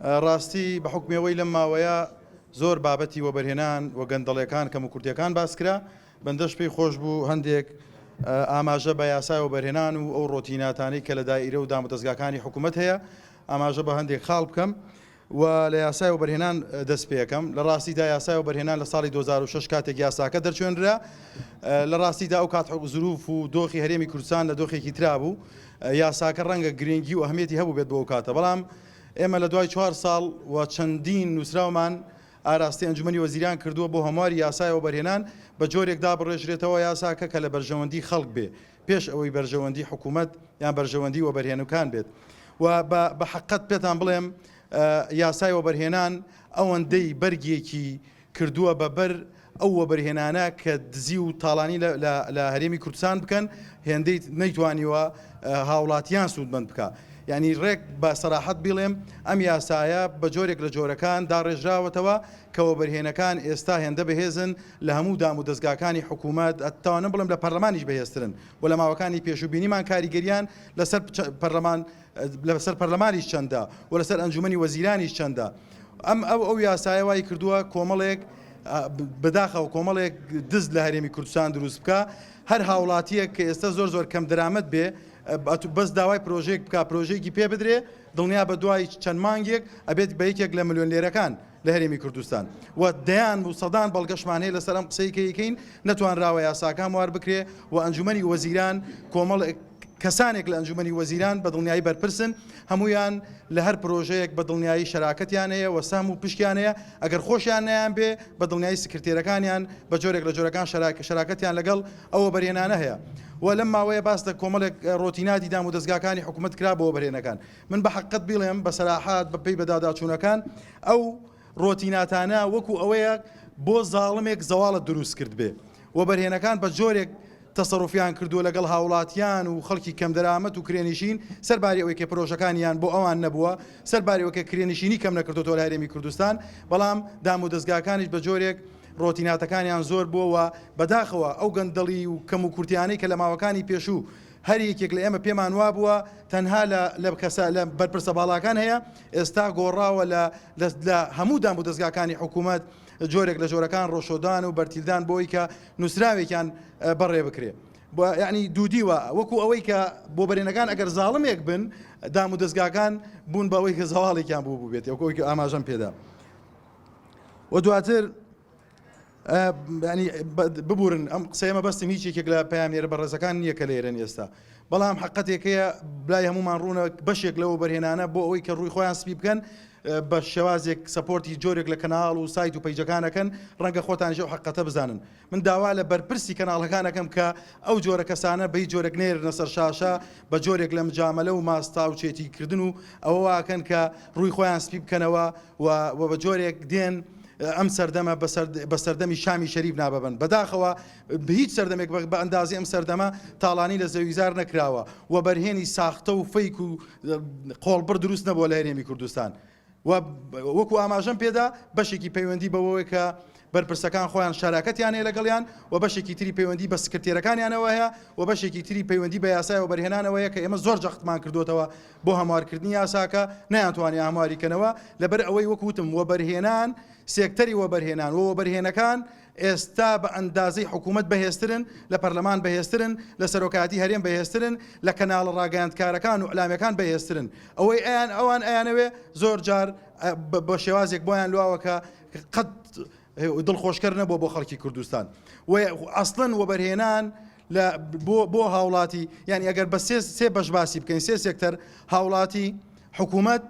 ڕاستی بە حکمەوەی لەم ماوەیە زۆر بابەتی وەبەرهێنان و گەندەڵیەکان کەم و کورتیەکان باس کرا بەندەش پێی خۆش بوو هەندێک ئاماژە بە یاسای وەبەرهێنان و ئەو ڕۆتیناتانەی کە لە دایرە و دامەدەستگاکانی حکوومەت هەیە ئاماژە بە هەندێک خاڵ بکەم و لە یاسای وەبەرهێنان دەست پێەکەم لە ڕاستیدا یاسای وەبەرهێنان لە ساڵی 2006 کاتێک یاساکە دەرچێنرا لە ڕاستیدا ئەو کات زروف و دۆخی هەرێمی کوردستان لە دۆخێکی ترا بوو یاساکە ڕەنگە گرنگی و ئەهمیەتی هەبوو بێت بۆ ئەو کاتە بەڵام ئێمە لە دوای 4 ساڵ و چەندین نووسراومان ئاراستی ئەنجومەنی وەزیران کردووە بۆ هەمواری یاسای وەبەرهێنان بە جۆرێکدا بڕێژرێتەوە یاساکە کە لە بەرژەوەندی خەڵک بێ پێش ئەوەی بەرژەوەندی حکوومەت یان بەرژەوەندی وەبەرهێنەکان بێت و بە حەقەت پێتان بڵێم یاسای وەبەرهێنان ئەوەندەی بەرگێکی کردووە بەبەر ئەو وەبەرهێنانە کە دزی و تاڵانی لە هەرێمی کوردستان بکەن هێندەی نەیتوانیوە هاوڵاتیان سوودمەند بکە یعنی ڕێک بە سەراحەت بڵێم ئەم یاسایە بە جۆرێک لە جۆرەکان داڕێژراوەتەوە کە وەبەرهێنەکان ئێستا هێندە بەهێزن لە هەموو دام و دەستگاکانی حکوومەت ئەتوانم بڵێم لە پەرلەمانیش بەهێزترن و لە ماوەکانی پێشوبینیمان کاریگەریان لەسەر پەرلەمانیش چەندە و لەسەر ئەنجومەنی وەزیرانیش چەندە ئەو یاسایە وای کردووە کۆمەڵێک بەداخەوە کۆمەڵێک دز لە هەرێمی کوردستان دروست بکە هەر هاوڵاتیەک کە ئێستا زۆر کەم دەرامەت بێ بەس داوای پرۆژێک بکە پرۆژێکی پێ بدرێ دڵنیا بە دوای چەند مانگێک ئەبێت بە یەکێک لە ملیۆنێرەکان لە هەرێمی کوردستان و دەیان و سەدان بەڵگەشمان هەیە لەسەر ئەم قسەی کە یەکەین نەتوانراوە یاساکان وار بکرێ و ئەنجومەنی وەزیران کۆمەڵێک کەسانێک لە ئەنجومەنی وەزیران بە دڵنیایی بەرپرسن هەمویان لە هەر پرۆژەیەک بە دڵنیایی شەراکەتیان هەیە و سام و پشتیان هەیە ئەگەر خۆشیان نیان بێ بە دڵنیایی سکرتێرەکانیان بە جۆرێک لە جۆرەکان شەراکەتیان لەگەڵ ئەوە بەرهێنانە هەیە و لەم ماوەیە باس لە کۆمەڵێک ڕۆتیناتی دام و دەستگاکانی حکوومەت کرا بۆ بەرهێنەکان من بە حەقەت بڵێم بە سەراحات بە پێی بەداداچوونەکان ئەو ڕۆتیناتانە وەکو ئەوەیە بۆ زاڵمێک زەواڵت دروست کرد بێ و بەرهێنەکان بە جۆرێک تەسەڕوفیان کردووە لەگەڵ هاوڵاتیان و خەڵکی کەم دەرامەت و کرێنشین سەرباری ئەوەی کە پرۆژەکانیان بۆ ئەوان نەبووە سەرباری ئەوەی کە کرێنشینی کەم نەکردوەوە لە هەرێمی کوردستان بەڵام دام و دەستگاکانیش بە جۆرێک ڕۆتیناتەکانیان زۆر بووە بەداخەوە ئەو گەندەڵی و کەم و کورتیانەی کە لە ماوەکانی پێشوو هەر یەکێک لە ئێمە پێمان وا بووە تەنها لە بەرپرسە باڵاکان هەیە ئێستا گۆڕاوە لە هەموو دام و دەستگاکانی حکوومەت جۆرێک لە جۆرەکان ڕۆشۆدان و بەرتیلدان بۆی کە نووسراوێکیان بەڕێ بکرێ یعنی دوودیوە وەکو ئەوەی کە بۆ بەرێنەکان ئەگەر زاڵمێک بن دام و دەستگاکان بوون بەوەی کە زەواڵێکیان بوو بێت وەکوی ئاماژەم پێدا و دواتر ینی ببورن ئەم قسەیەمە بەستم هیچ یەکێک لە پەیامێرە بەڕێزەکان نییە کە لێرەن ئێستا بەڵام حقەتێکەیە بلای هەمومان ڕوونە بەشێک لەوە بەرهێنانە بۆ ئەوەی کە ڕووی خۆیان سپی بکەن بە شێوازێک سەپۆرتی جۆرێک لە کەناڵ و سایت و پەیجەکانەکەن ڕەنگە خۆتانیژە و حقەتە بزانن من داوا لە بەرپرسی کەناڵەکانەکەم کە ئەو جۆرە کەسانە بەی جۆرێک نێرنە سەر شاشە بە جۆرێک لە مجامەلە و ماستا و چێتیکردن و ئەوە واکەن کە ڕووی خۆیان سپی بکەنەوە و بە جۆرێک دێن ئەم سەردەمە بە سەردەمی شامی شەریف نابەبن بەداخەوە هیچ سەردەمێک بە ئەندازی ئەم سەردەمە تاڵانی لە زەویزار نەکراوە و بەرهێنی ساختە و فەیک و قۆڵبڕ دروست نەبووە لە هەرێمی کوردستان وەکو ئاماژەم پێدا بەشێکی پەیوەندی بەوەوەی کە بەرپرسەکان خۆیان شاراکەتیان هەیە لەگەڵیان و بەشێکی تری پەیوەندی بە سکرتێرەکانیانەوە هەیە و بەشێکی تری پەیوەندی بە یاسای و بەرهێنانەوەیە کە ئێمە زۆر جەختمان کردوتەوە بۆ هەموارکردنی یاساکە نەیانتوانی هەمواریکەنەوە لەبەر ئەوەی وەکوتم وەبەرهێنان سێکتەری وەبەرهێنان و وەبەرهێنەکان ئێستا بە ئەندازەی حکوومەت بەهێزترن لە پەرلەمان بەهێزترن لە سەرۆکاتی هەرێم بەهێزترن لە کەناڵە ڕاگەیاندکارەکان و ئەلامەکان بەهێزترن ئەوەی ئەوان ئەیانەوێ زۆر جار بە شێوازێک بۆیان لواوەکە قەت دڵخۆشکەر نەبووە بۆ خەڵکی کوردستان و ئەسڵەن وەبەرهێنان بۆ هاوڵاتی یعنی ئەگەر بە سێ بەش باسی بکەین سێ سێکتەر هاوڵاتی حکوومەت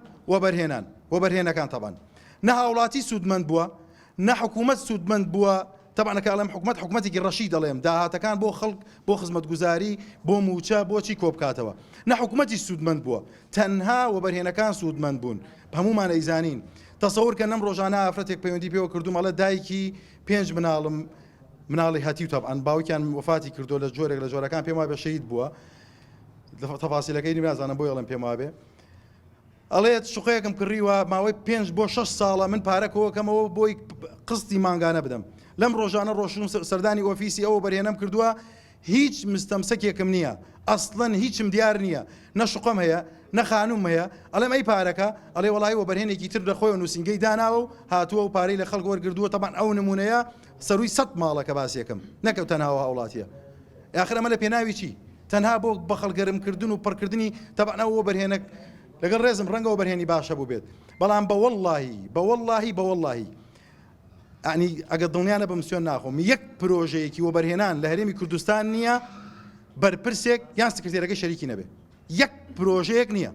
وەبەرهێنەکان تەبەن نە هاوڵاتی سوودمەند بووە نە حکوومەت سوودمەند بووە طبعا کاڵم حکوومەتێکی ڕەشی دەڵێم داهاتەکان بۆ خەڵک بۆ خزمەتگوزاری بۆ موچە بۆچی کۆبکاتەوە نە حکوومەتی سوودمەند بووە تەنها وەبەرهێنەکان سوودمەند بوون هەمومان ئەیزانین تەسەور کە نەم ڕۆژانە ئافرەتێک پەیوەندی پێوە کردو مەڵە دایکی 5 مناڵی هەتی تەبعاً باوکیان وفاتی کردو لە جۆرێک لە جۆرەکان پێم وایە بە شەهید بووە تەفاسیلەکەی نازانم بۆی ئەڵێم پێم وابێ ئەڵێت شوقەیەکم کڕیوە ماوەی 5 بۆ 6 ساڵە من پارەکەوە کەمەوە بۆی قستی مانگانە بدەم لەم ڕۆژانە ڕۆشن سەردانی ئۆفیسی ئەوە بەرهێنەم کردووە هیچ مستەمسەکێکم نییە ئەسڵەن هیچم دیار نییە نە شوقەم هەیە نەخانوم هەیە ئەڵێم ئەی پارەکە ئەڵێ وڵی وە بەرهێنێکی تر دەخۆی و نووسنگەی داناوە و هاتووە و پارەی لە خەڵک وەرگردووە تەبان ئەو نمونەیە سەروی 100 ماڵەکە باسیەکەم نەکەوت تەنهاوە هاوڵاتیە ئاخر ئەمە لە پێناوی چی تەنها بۆ بە خەڵگەرمکردن و پڕکردنی تەبان ئەوە بەرهێنە لەگەڵ ڕێزم ڕەنگەوە بەرهێنی باشە بوو بێت بەڵام بەوەڵڵاهی ئەنی ئەگە دڵنیانە بەم سوێن ناخۆم یەک پرۆژەیەکی وە بەرهێنان لە هەرێمی کوردستان نییە بەرپرسێک یان سکرتێرەکە شەریکی نەبێ یەک پرۆژەیەک نییە